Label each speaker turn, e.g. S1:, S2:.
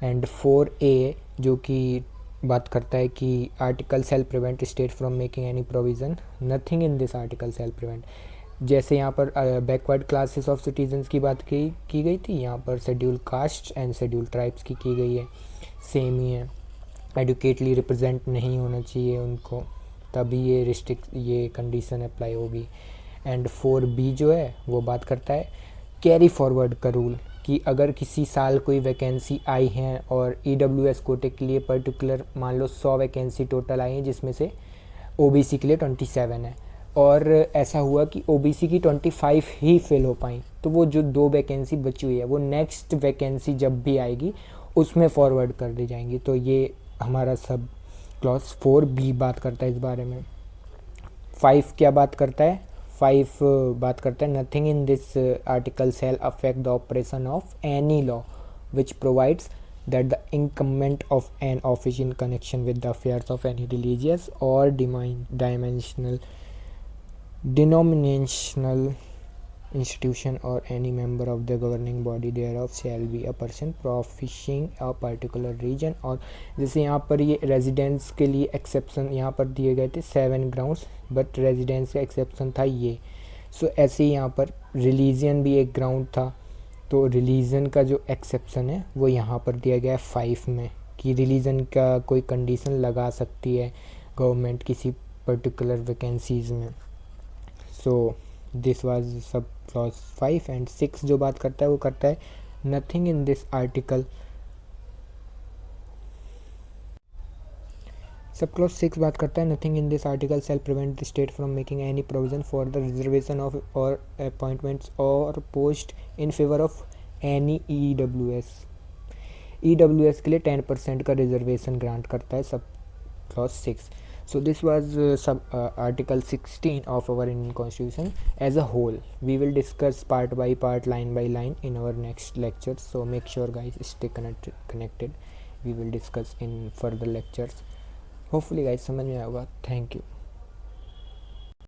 S1: And 4A जो कि बात करता है कि article shall prevent state from making any provision, nothing in this article shall prevent. जैसे यहाँ पर बैकवर्ड क्लासेस ऑफ सिटीजन्स की बात की गई थी, यहाँ पर schedule caste and schedule tribes की गई है, सेम ही है। एडुकेटली रिप्रेजेंट नहीं होना चाहिए उनको, तभी ये कंडीशन अप्लाई होगी। एंड 4B जो है वो बात करता है कैरी फॉरवर्ड का रूल, कि अगर किसी साल कोई वैकेंसी आई है और EWS कोटे के लिए पर्टिकुलर मान लो 100 वैकेंसी टोटल आई हैं, जिसमें से OBC के लिए 27 है, और ऐसा हुआ कि OBC की 25 ही फिल हो पाई, तो वो जो 2 वैकेंसी बची हुई है वो नेक्स्ट वैकेंसी जब भी आएगी उसमें फॉरवर्ड कर दी जाएंगी। तो ये हमारा सब क्लॉज 4B बात करता है इस बारे में। 5 क्या बात करता है? 5 बात करता है nothing in this article shall affect the operation of any law which provides that the incumbent of an office in connection with the affairs of any religious or denominational institution or any member of the governing body thereof shall be a person professing a particular region। और जैसे यहाँ पर ये residence के लिए exception यहाँ पर दिए गए थे 7 ग्राउंड्स, बट रेजिडेंस का एक्सेप्शन था ये। सो ऐसे ही यहाँ पर रिलीजन भी एक ग्राउंड था, तो रिलीजन का जो एक्सेप्शन है वो यहाँ पर दिया गया है 5 में, कि रिलीजन का कोई कंडीशन लगा सकती है गवर्नमेंट किसी पर्टिकुलर वैकेंसीज में। So this was sub clause 5। And 6 जो बात करता है वो करता है nothing in this article, sub clause 6 बात करता है nothing in this article shall prevent the state from making any provision for the reservation of और अपॉइंटमेंट्स और post in favour of any EWS के लिए 10% का रिजर्वेशन ग्रांट करता है सब clause 6। So this was article 16 of our Indian Constitution as a whole. We will discuss part by part, line by line in our next lecture. So make sure guys stay connected. We will discuss in further lectures. Hopefully guys समझ में आएगा। Thank you.